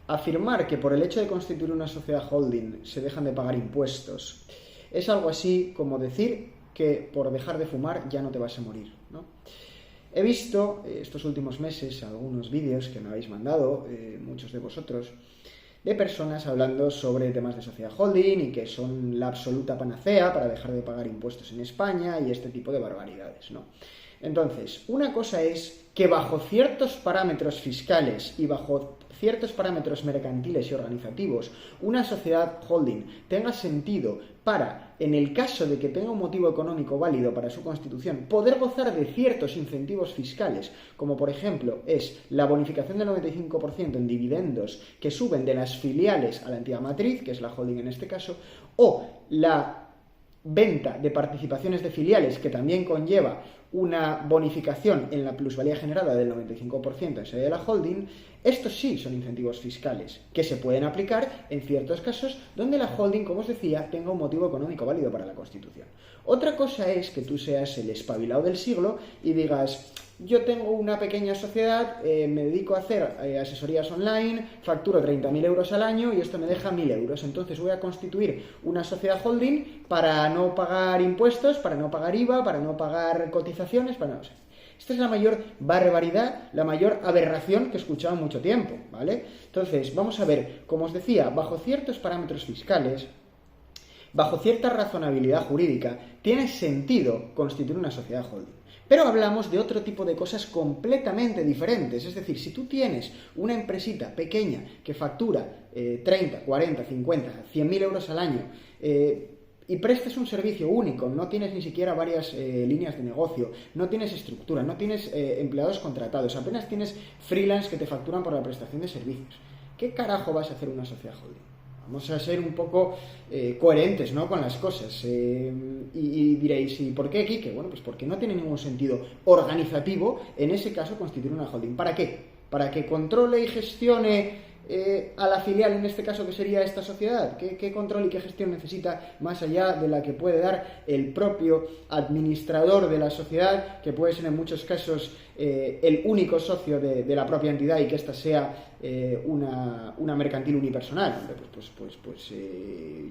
Afirmar que por el hecho de constituir una sociedad holding se dejan de pagar impuestos es algo así como decir que por dejar de fumar ya no te vas a morir, ¿no? He visto estos últimos meses algunos vídeos que me habéis mandado, muchos de vosotros, de personas hablando sobre temas de sociedad holding y que son la absoluta panacea para dejar de pagar impuestos en España y este tipo de barbaridades, ¿no? Entonces, una cosa es que bajo ciertos parámetros fiscales y bajo ciertos parámetros mercantiles y organizativos, una sociedad holding tenga sentido para, en el caso de que tenga un motivo económico válido para su constitución, poder gozar de ciertos incentivos fiscales, como por ejemplo es la bonificación del 95% en dividendos que suben de las filiales a la entidad matriz, que es la holding en este caso, o la venta de participaciones de filiales que también conlleva una bonificación en la plusvalía generada del 95% en sede de la holding. Estos sí son incentivos fiscales que se pueden aplicar en ciertos casos donde la holding, como os decía, tenga un motivo económico válido para la Constitución. Otra cosa es que tú seas el espabilado del siglo y digas: yo tengo una pequeña sociedad, me dedico a hacer asesorías online, facturo 30.000 euros al año y esto me deja 1.000 euros. Entonces voy a constituir una sociedad holding para no pagar impuestos, para no pagar IVA, para no pagar cotizaciones, para no sé. Esta es la mayor barbaridad, la mayor aberración que he escuchado en mucho tiempo, ¿vale? Entonces, vamos a ver, como os decía, bajo ciertos parámetros fiscales, bajo cierta razonabilidad jurídica, tiene sentido constituir una sociedad holding. Pero hablamos de otro tipo de cosas completamente diferentes. Es decir, si tú tienes una empresita pequeña que factura 30, 40, 50, 100.000 euros al año y prestas un servicio único, no tienes ni siquiera varias líneas de negocio, no tienes estructura, no tienes empleados contratados, apenas tienes freelance que te facturan por la prestación de servicios, ¿qué carajo vas a hacer una sociedad holding? Vamos a ser un poco coherentes, ¿no?, con las cosas. Y diréis, ¿y por qué, Quique? Bueno, pues porque no tiene ningún sentido organizativo, en ese caso, constituir una holding. ¿Para qué? ¿Para que controle y gestione a la filial, en este caso, que sería esta sociedad? ¿Qué control y qué gestión necesita más allá de la que puede dar el propio administrador de la sociedad, que puede ser en muchos casos el único socio de la propia entidad y que ésta sea una mercantil unipersonal? Pues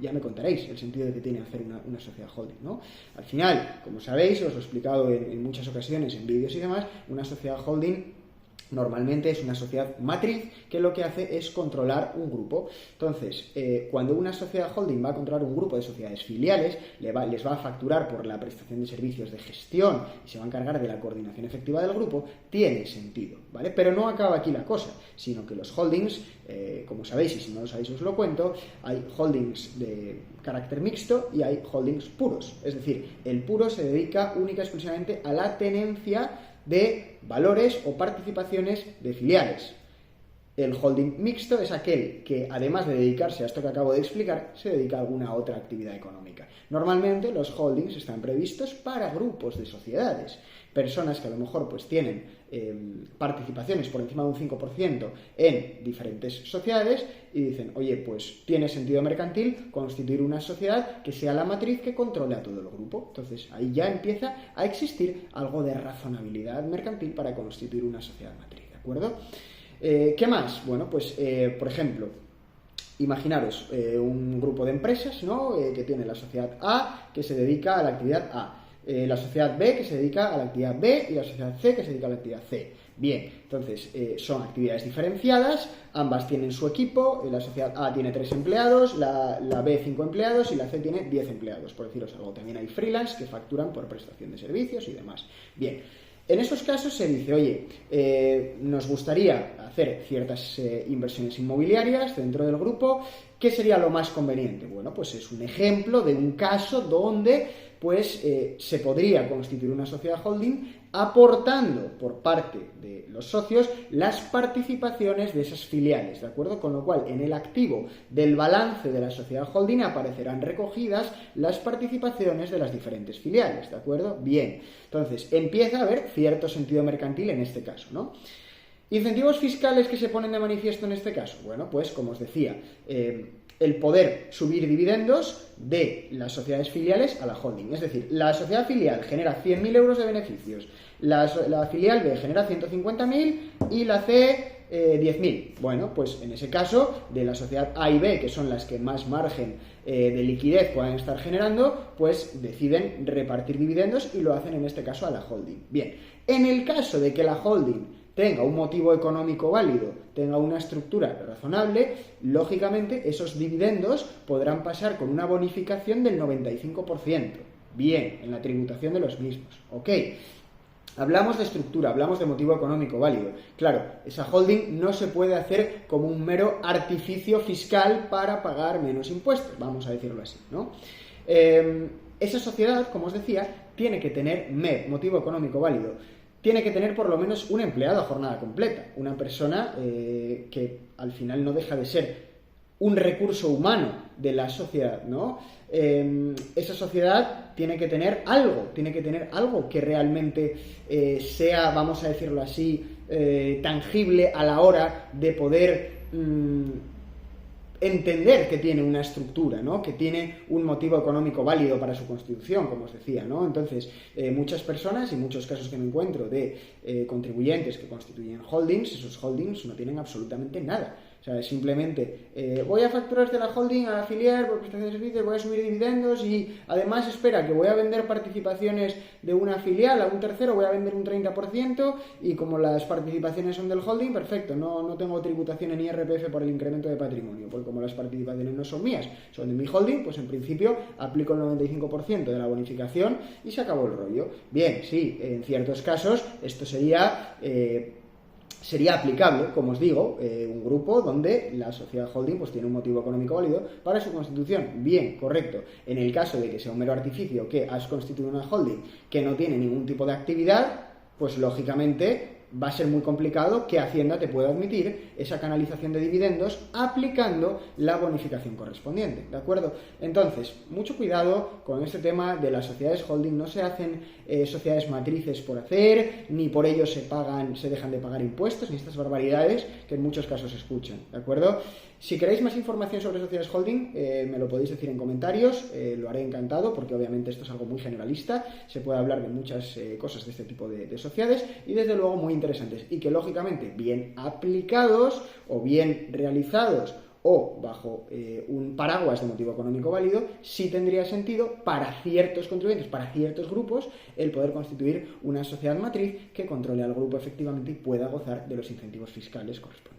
ya me contaréis el sentido de que tiene hacer una sociedad holding, ¿no? Al final, como sabéis, os lo he explicado en muchas ocasiones en vídeos y demás, una sociedad holding normalmente es una sociedad matriz que lo que hace es controlar un grupo. Entonces, cuando una sociedad holding va a controlar un grupo de sociedades filiales, les va a facturar por la prestación de servicios de gestión y se va a encargar de la coordinación efectiva del grupo, tiene sentido, ¿vale? Pero no acaba aquí la cosa, sino que los holdings, como sabéis, y si no lo sabéis os lo cuento, hay holdings de carácter mixto y hay holdings puros. Es decir, el puro se dedica única y exclusivamente a la tenencia de valores o participaciones de filiales. El holding mixto es aquel que, además de dedicarse a esto que acabo de explicar, se dedica a alguna otra actividad económica. Normalmente los holdings están previstos para grupos de sociedades, personas que a lo mejor pues tienen participaciones por encima de un 5% en diferentes sociedades y dicen: oye, pues tiene sentido mercantil constituir una sociedad que sea la matriz que controle a todo el grupo. Entonces ahí ya empieza a existir algo de razonabilidad mercantil para constituir una sociedad matriz, ¿de acuerdo? ¿Qué más? Bueno, pues por ejemplo, imaginaros un grupo de empresas, ¿no?, que tiene la sociedad A, que se dedica a la actividad A, la sociedad B, que se dedica a la actividad B, y la sociedad C, que se dedica a la actividad C. Bien, entonces son actividades diferenciadas, ambas tienen su equipo, la sociedad A tiene 3 empleados, la B 5 empleados y la C tiene 10 empleados, por deciros algo. También hay freelance que facturan por prestación de servicios y demás. Bien, en esos casos se dice: oye, nos gustaría hacer ciertas inversiones inmobiliarias dentro del grupo, ¿qué sería lo más conveniente? Bueno, pues es un ejemplo de un caso donde pues se podría constituir una sociedad holding aportando por parte de los socios las participaciones de esas filiales, ¿de acuerdo? Con lo cual, en el activo del balance de la sociedad holding aparecerán recogidas las participaciones de las diferentes filiales, ¿de acuerdo? Bien, entonces empieza a haber cierto sentido mercantil en este caso, ¿no? ¿Incentivos fiscales que se ponen de manifiesto en este caso? Bueno, pues como os decía, el poder subir dividendos de las sociedades filiales a la holding. Es decir, la sociedad filial genera 100.000 euros de beneficios, la filial B genera 150.000 y la C 10.000. Bueno, pues en ese caso, de la sociedad A y B, que son las que más margen de liquidez puedan estar generando, pues deciden repartir dividendos y lo hacen en este caso a la holding. Bien, en el caso de que la holding tenga un motivo económico válido, tenga una estructura razonable, lógicamente esos dividendos podrán pasar con una bonificación del 95%. Bien, en la tributación de los mismos. Ok. Hablamos de estructura, hablamos de motivo económico válido. Claro, esa holding no se puede hacer como un mero artificio fiscal para pagar menos impuestos, vamos a decirlo así, ¿no? Esa sociedad, como os decía, tiene que tener MEP, motivo económico válido. Tiene que tener por lo menos un empleado a jornada completa, una persona que al final no deja de ser un recurso humano de la sociedad, ¿no? Esa sociedad tiene que tener algo que realmente sea, vamos a decirlo así, tangible a la hora de poder entender que tiene una estructura, ¿no? Que tiene un motivo económico válido para su constitución, como os decía, ¿no? Entonces, muchas personas y muchos casos que me encuentro de contribuyentes que constituyen holdings, esos holdings no tienen absolutamente nada. O sea, simplemente voy a facturar de la holding a afiliar por prestación de servicios, voy a subir dividendos y además espera que voy a vender participaciones de una filial a un tercero, voy a vender un 30% y como las participaciones son del holding, perfecto, no tengo tributación en IRPF por el incremento de patrimonio, porque como las participaciones no son mías, son de mi holding, pues en principio aplico el 95% de la bonificación y se acabó el rollo. Bien, sí, en ciertos casos esto sería aplicable, como os digo, un grupo donde la sociedad holding pues tiene un motivo económico válido para su constitución. Bien, correcto. En el caso de que sea un mero artificio que has constituido una holding que no tiene ningún tipo de actividad, pues lógicamente va a ser muy complicado que Hacienda te pueda admitir esa canalización de dividendos aplicando la bonificación correspondiente, ¿de acuerdo? Entonces, mucho cuidado con este tema de las sociedades holding. No se hacen sociedades matrices por hacer, ni por ello se dejan de pagar impuestos, ni estas barbaridades que en muchos casos se escuchan, ¿de acuerdo? Si queréis más información sobre sociedades holding, me lo podéis decir en comentarios, lo haré encantado, porque obviamente esto es algo muy generalista, se puede hablar de muchas cosas de este tipo de sociedades, y desde luego muy interesantes, y que lógicamente bien aplicados o bien realizados o bajo un paraguas de motivo económico válido, sí tendría sentido para ciertos contribuyentes, para ciertos grupos, el poder constituir una sociedad matriz que controle al grupo efectivamente y pueda gozar de los incentivos fiscales correspondientes.